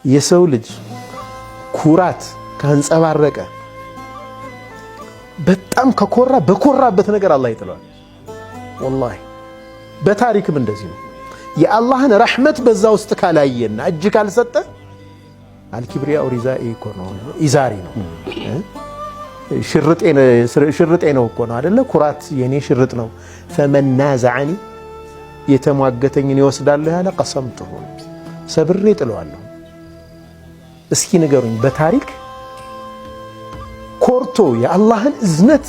የሰው ልጅ ኩራት ካንጸባረቀ በጣም ከኮራ በኮራበት ነገር አላህ ይጥለዋል። ወላሂ በታሪክም እንደዚህ ነው። የአላህን ረሕመት በዛ ውስጥ ካላየና እጅ ካልሰጠ አልኪብሪያው ሪዛኢ እኮ ነው፣ ኢዛሪ ነው፣ ሽርጤ ነው እኮ ነው አይደለ? ኩራት የኔ ሽርጥ ነው። ፈመን ናዘዐኒ የተሟገተኝን ይወስዳለሁ ያለ ቀሰምቱሁ ሰብሬ ጥለዋለሁ። እስኪ ንገሩኝ በታሪክ ኮርቶ የአላህን እዝነት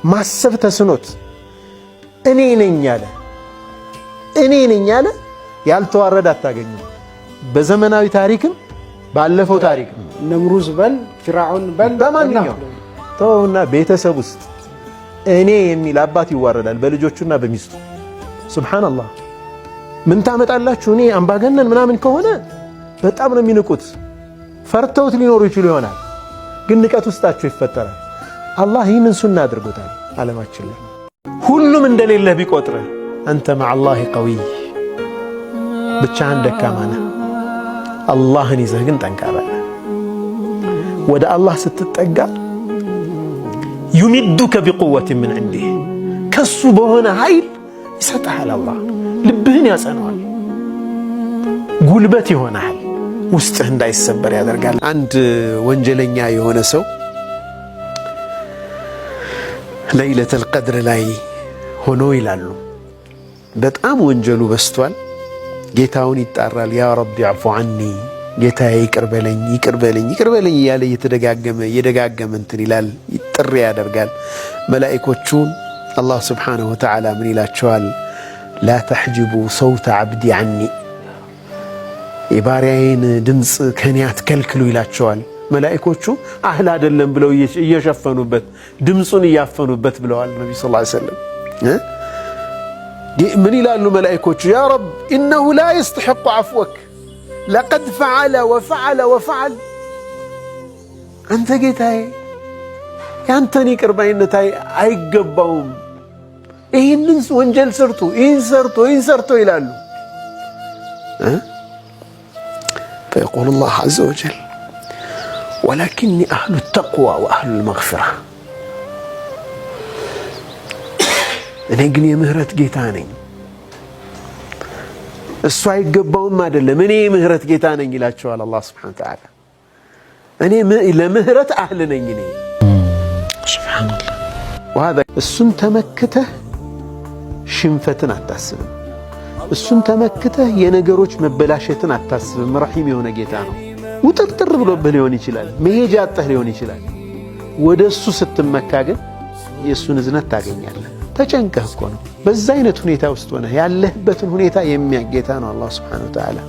ማሰብ ተስኖት እኔ ነኝ ያለ ያልተዋረደ አታገኙ። በዘመናዊ ታሪክም ባለፈው ታሪክም ነምሩዝ በል ፊርዓውን በል በማንኛው ተውና ቤተሰብ ውስጥ እኔ የሚል አባት ይዋረዳል በልጆቹና በሚስቱ። ሱብሃንአላህ ምን ታመጣላችሁ? እኔ አምባገነን ምናምን ከሆነ በጣም ነው የሚንቁት። ፈርተውት ሊኖሩ ይችሉ ይሆናል፣ ግን ንቀት ውስጣቸው ይፈጠራል። አላህ ይህንን ሱና አድርጎታል ዓለማችን ላይ። ሁሉም እንደሌለህ ቢቆጥርህ አንተ መዐላሂ ቀዊይ፣ ብቻህን ደካማ ነህ። አላህን ይዘህ ግን ጠንካራ ነህ። ወደ አላህ ስትጠጋ ዩሚዱከ ቢቁወትን ምን ዐንዲህ፣ ከሱ በሆነ ኃይል ይሰጥሃል። አላህ ልብህን ያጸነዋል፣ ጉልበት ይሆናል፣ ውስጥህ እንዳይሰበር ያደርጋል። አንድ ወንጀለኛ የሆነ ሰው ለይለተል ቀድር ላይ ሆኖ ይላሉ በጣም ወንጀሉ በስቷል። ጌታውን ይጣራል። ያ ረቢ አዕፉ ዐኒ፣ ጌታዬ ይቅር በለኝ እያለ እየደጋገመ እንትን ይላል፣ ጥሪ ያደርጋል። መላኢኮቹ አላህ ስብሓነሁ ወተዓላ ምን ይላቸዋል? ላ ተሕጅቡ ሰውተ ዓብዲ ዐኒ፣ የባሪያዬን ድምፅ ከኔ አትከልክሉ ይላቸዋል። መላኢኮቹ አህል አይደለም ብለው እየሸፈኑበት ድምፁን እያፈኑበት ብለዋል ነቢ ሰለላሁ ዐለይሂ ወሰለም። ምን ይላሉ መላኢኮቹ? ያ ረብ ኢነሁ ላ የስተሒቁ ዐፍወክ ለቀድ ፈዐለ ወፈዐል። አንተ ጌታዬ ያንተን ይቅር ባይነት አይገባውም፣ ይህንን ወንጀል ሰርቶ ይህን ሰርቶ ይላሉ። ፈየቁሉ ላህ ዐዘ ወጀል ወላኪኒ አህሉ ተቅዋ ወአህሉ መግፊራ፣ እኔ ግን የምህረት ጌታ ነኝ፣ እሱ አይገባውም አይደለም፣ እኔ የምህረት ጌታ ነኝ ይላቸዋል አላህ ሱብሓነሁ ወተዓላ። እኔ ለምህረት አህል ነኝ። እኔ ሱብሓነላህ። እሱን ተመክተህ ሽንፈትን አታስብም፣ እሱን ተመክተህ የነገሮች መበላሸትን አታስብም። ረሒም የሆነ ጌታ ነው። ውጥርጥር ብሎብህ ሊሆን ይችላል፣ መሄጃ አጥተህ ሊሆን ይችላል። ወደ እሱ ስትመካ ግን የእሱን እዝነት ታገኛለህ። ተጨንቀህ እኮ ነው። በዛ አይነት ሁኔታ ውስጥ ሆነህ ያለህበትን ሁኔታ የሚያውቅ ጌታ ነው አላህ ሱብሓነሁ ወተዓላ።